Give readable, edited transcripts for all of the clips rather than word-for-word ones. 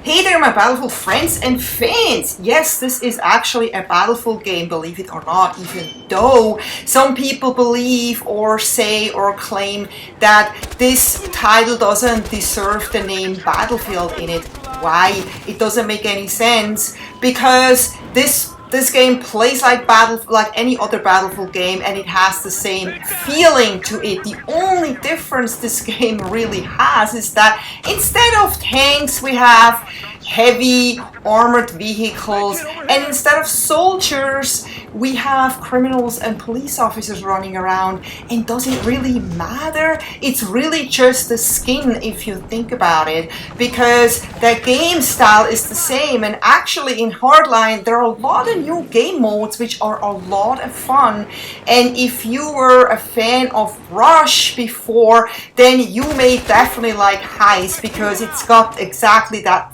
Hey there, my Battlefield friends and fans! Yes, this is actually a Battlefield game, believe it or not, even though some people believe or say or claim that this title doesn't deserve the name Battlefield in it. Why? It doesn't make any sense, because this game plays like any other Battlefield game, and it has the same feeling to it. The only difference this game really has is that instead of tanks we have heavy armored vehicles, and instead of soldiers we have criminals and police officers running around. And does it really matter? It's really just the skin if you think about it, because the game style is the same. And actually in Hardline there are a lot of new game modes which are a lot of fun, and if you were a fan of Rush before, then you may definitely like Heist, because it's got exactly that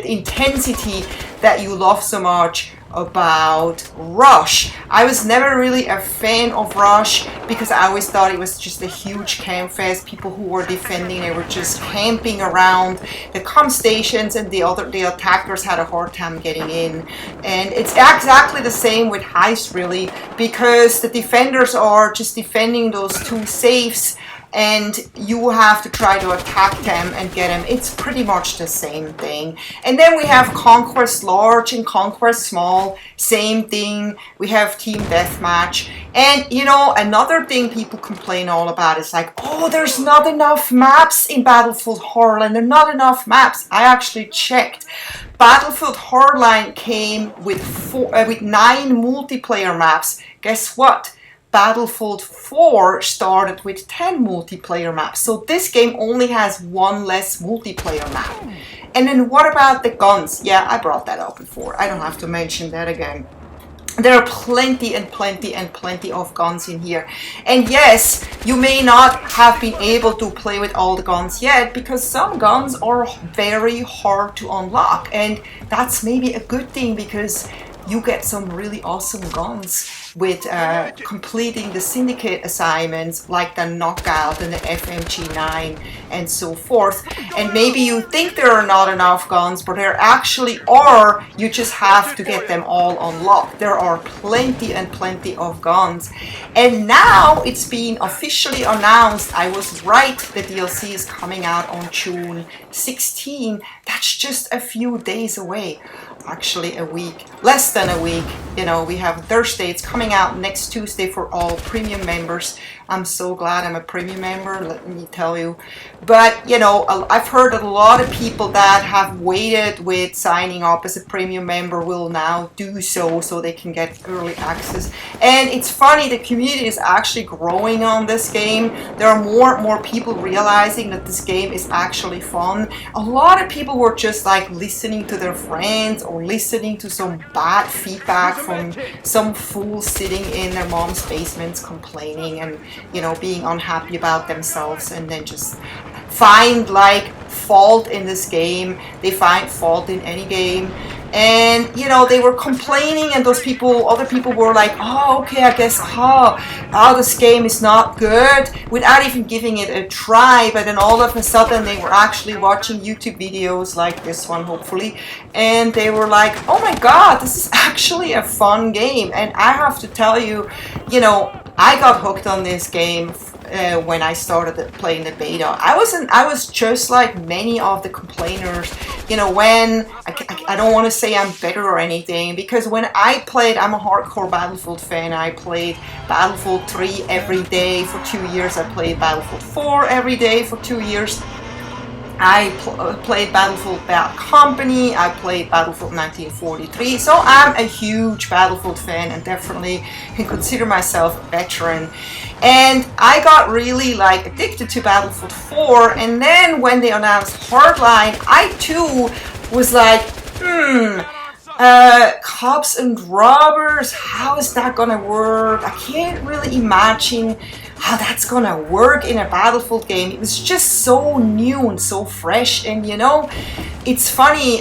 intensity that you love so much about Rush. I was never really a fan of Rush because I always thought it was just a huge camp fest. People who were defending, they were just camping around the comm stations, and the attackers had a hard time getting in. And it's exactly the same with Heist, really, because the defenders are just defending those two safes, and you have to try to attack them and get them. It's pretty much the same thing. And then we have Conquest Large and Conquest Small, same thing. We have Team Deathmatch. And you know, another thing people complain all about is like, oh, there's not enough maps in Battlefield Hardline. There are not enough maps. I actually checked. Battlefield Hardline came with 9 multiplayer maps. Guess what? Battlefield 4 started with 10 multiplayer maps. So this game only has 1 less multiplayer map. And then what about the guns? Yeah, I brought that up before. I don't have to mention that again. There are plenty and plenty and plenty of guns in here. And yes, you may not have been able to play with all the guns yet, because some guns are very hard to unlock. And that's maybe a good thing, because you get some really awesome guns with completing the syndicate assignments, like the Knockout and the FMG9 and so forth. And maybe you think there are not enough guns, but there actually are. You just have to get them all unlocked. There are plenty and plenty of guns. And now it's been officially announced. I was right, the DLC is coming out on June 16. That's just a few days away. Actually a week, less than a week. You know, we have Thursday, it's coming out next Tuesday for all premium members. I'm so glad I'm a premium member, let me tell you. But you know, I've heard that a lot of people that have waited with signing up as a premium member will now do so they can get early access. And it's funny, the community is actually growing on this game. There are more and more people realizing that this game is actually fun. A lot of people were just like listening to their friends or listening to some bad feedback from some fool sitting in their mom's basements complaining and, you know, being unhappy about themselves, and then just find like fault in this game. They find fault in any game. And you know, they were complaining, and those people, other people were like, oh, okay, I guess, this game is not good, without even giving it a try. But then all of a sudden they were actually watching YouTube videos like this one, hopefully, and they were like, oh my god, this is actually a fun game. And I have to tell you, you know, I got hooked on this game when I started playing the beta. I was just like many of the complainers. You know, when I don't want to say I'm better or anything, because when I played, I'm a hardcore Battlefield fan. I played Battlefield 3 every day for 2 years. I played Battlefield 4 every day for 2 years. I played Battlefield Bad Company, I played Battlefield 1943, so I'm a huge Battlefield fan and definitely can consider myself a veteran. And I got really like addicted to Battlefield 4, and then when they announced Hardline, I too was like, cops and robbers, how is that gonna work? I can't really imagine how that's gonna work in a Battlefield game. It was just so new and so fresh. And you know, it's funny,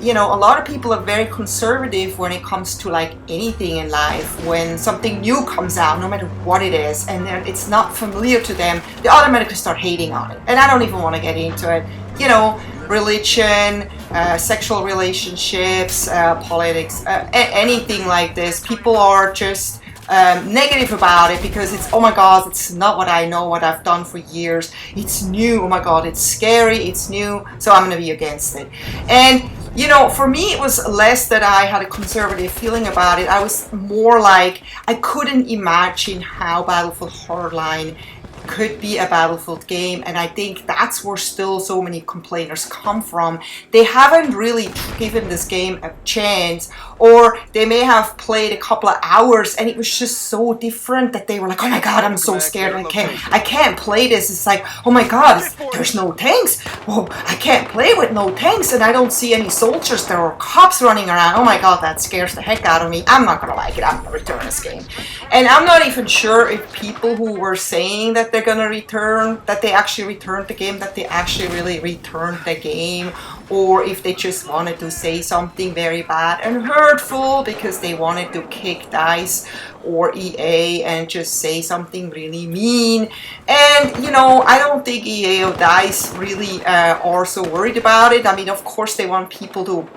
you know, a lot of people are very conservative when it comes to like anything in life. When something new comes out, no matter what it is, and it's not familiar to them, they automatically start hating on it. And I don't even want to get into it. You know, religion, sexual relationships, politics, anything like this. People are just negative about it because it's, oh my god, it's not what I know, what I've done for years. It's new, oh my god, it's scary, it's new, so I'm going to be against it. And you know, for me, it was less that I had a conservative feeling about it. I was more like, I couldn't imagine how Battlefield Hardline could be a Battlefield game, and I think that's where still so many complainers come from. They haven't really given this game a chance, or they may have played a couple of hours and it was just so different that they were like, oh my god, I'm so scared, I can't play this. It's like, oh my god, there's no tanks, oh, I can't play with no tanks, and I don't see any soldiers, there are cops running around, oh my god, that scares the heck out of me. I'm not gonna like it, I'm gonna return this game. And I'm not even sure if people who were saying that they're gonna return, that they actually returned the game, that they actually really returned the game, or if they just wanted to say something very bad and hurtful because they wanted to kick DICE or EA and just say something really mean. And you know, I don't think EA or DICE really are so worried about it. I mean, of course they want people to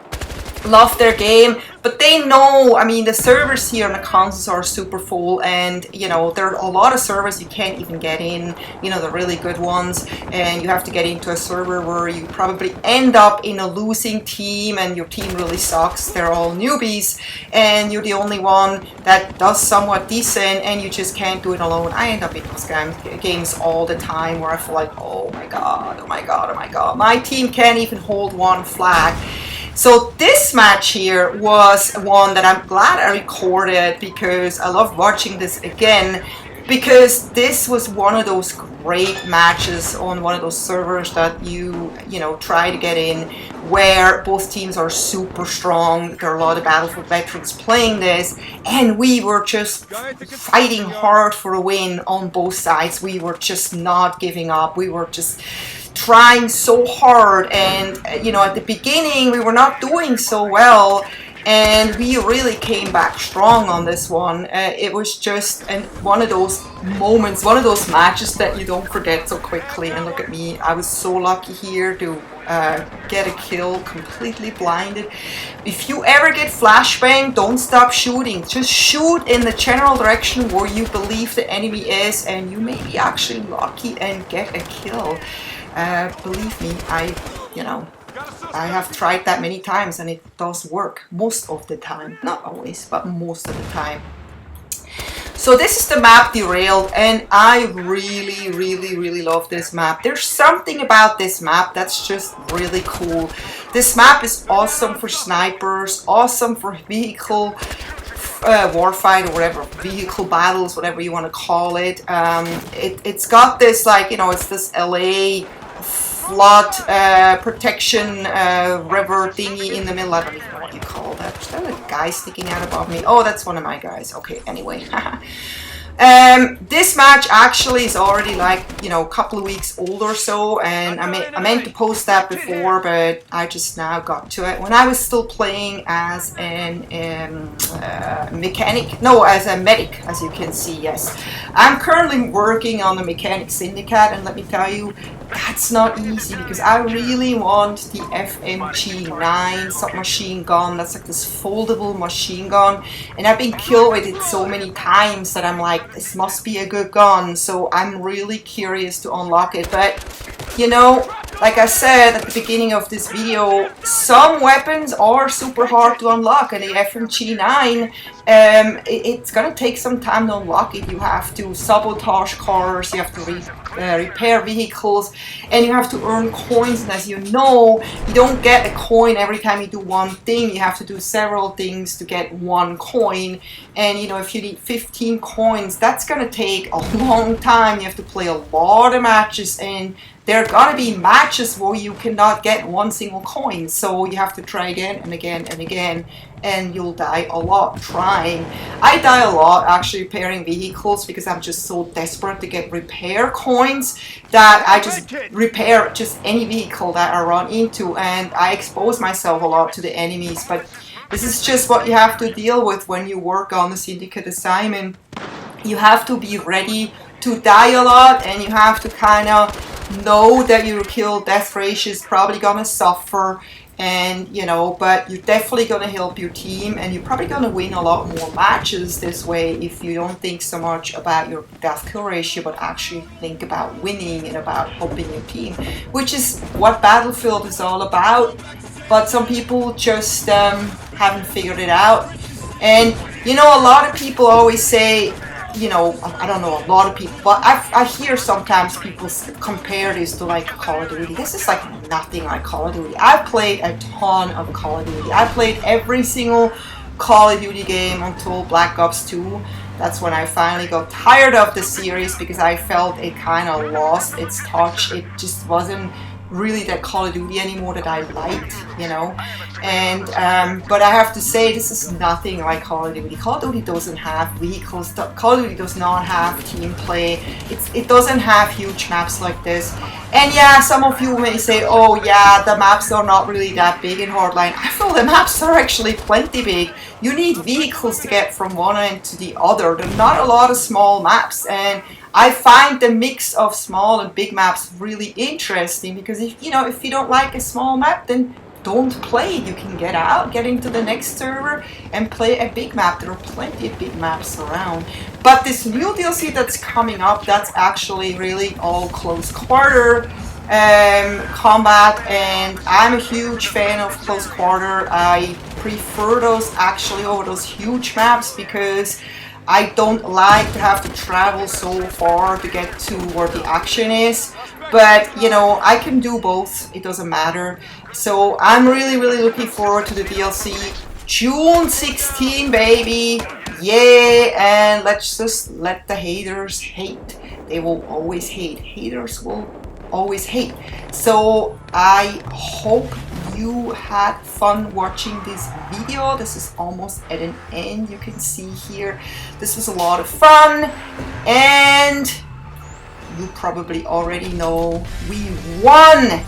love their game, but they know, I mean, the servers here on the consoles are super full, and you know, there are a lot of servers you can't even get in, you know, the really good ones, and you have to get into a server where you probably end up in a losing team and your team really sucks, they're all newbies, and you're the only one that does somewhat decent, and you just can't do it alone. I end up in those games all the time where I feel like, oh my god, oh my god, oh my god, my team can't even hold one flag. So this match here was one that I'm glad I recorded because I love watching this again, because this was one of those great matches on one of those servers that you know, try to get in, where both teams are super strong. There are a lot of Battlefield veterans playing this, and we were just fighting hard for a win on both sides. We were just not giving up. We were just trying so hard, and you know, at the beginning we were not doing so well, and we really came back strong on this one. It was just one of those moments, one of those matches that you don't forget so quickly. And look at me, I was so lucky here to get a kill completely blinded. If you ever get flashbang, don't stop shooting, just shoot in the general direction where you believe the enemy is, and you may be actually lucky and get a kill. Believe me, I have tried that many times, and it does work most of the time. Not always, but most of the time. So this is the map Derailed, and I really love this map. There's something about this map that's just really cool. This map is awesome for snipers, awesome for vehicle warfight, or whatever, vehicle battles, whatever you want to call it. It's got this, like, you know, it's this LA flood protection river thingy in the middle. I don't even know what you call that. Is that a guy sticking out above me? Oh, that's one of my guys. Okay, anyway. This match actually is already, like, you know, a couple of weeks old or so, and I meant to post that before, but I just now got to it. When I was still playing as an mechanic, no, as a medic, as you can see, yes. I'm currently working on the Mechanic Syndicate, and let me tell you, that's not easy, because I really want the FMG9 submachine gun. That's like this foldable machine gun, and I've been killed with it so many times that I'm like, this must be a good gun, so I'm really curious to unlock it. But you know, like I said at the beginning of this video, some weapons are super hard to unlock, and the FMG9, it's gonna take some time to unlock it. You have to sabotage cars, you have to repair vehicles, and you have to earn coins. And as you know, you don't get a coin every time you do one thing. You have to do several things to get one coin, and you know, if you need 15 coins, that's gonna take a long time. You have to play a lot of matches, and there are gonna be matches where you cannot get one single coin, so you have to try again and again and again, and you'll die a lot trying. I die a lot actually repairing vehicles, because I'm just so desperate to get repair coins that I just repair just any vehicle that I run into, and I expose myself a lot to the enemies. But this is just what you have to deal with when you work on the Syndicate assignment. You have to be ready to die a lot, and you have to kind of know that your kill death ratio is probably gonna suffer, and you know, but you're definitely gonna help your team, and you're probably gonna win a lot more matches this way if you don't think so much about your death kill ratio, but actually think about winning and about helping your team, which is what Battlefield is all about. But some people just haven't figured it out. And you know, a lot of people always say, you know, I don't know a lot of people, but I hear sometimes people compare this to like Call of Duty. This is like nothing like Call of Duty. I've played a ton of Call of Duty. I played every single Call of Duty game until Black Ops 2. That's when I finally got tired of the series because I felt it kind of lost its touch. It just wasn't really that Call of Duty anymore that I liked, you know. And but I have to say, this is nothing like Call of Duty. Call of Duty doesn't have vehicles. Call of Duty does not have team play. It doesn't have huge maps like this. And yeah, some of you may say, oh yeah, the maps are not really that big in Hardline. I feel the maps are actually plenty big. You need vehicles to get from one end to the other. There are not a lot of small maps, and I find the mix of small and big maps really interesting, because if you know, if you don't like a small map, then don't play it. You can get out, get into the next server and play a big map. There are plenty of big maps around. But this new DLC that's coming up, that's actually really all close quarter combat, and I'm a huge fan of close quarter. I prefer those actually over those huge maps because I don't like to have to travel so far to get to where the action is. But you know, I can do both, it doesn't matter. So I'm really looking forward to the DLC. June 16, baby! Yay! And let's just let the haters hate. They will always hate. Haters will always hate. So I hope you had fun watching this video. This is almost at an end. You can see here, this was a lot of fun, and you probably already know we won.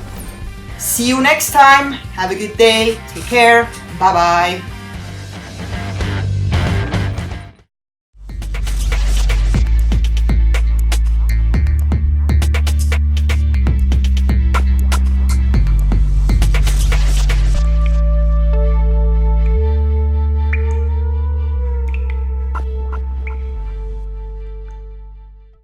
See you next time. Have a good day. Take care. Bye bye.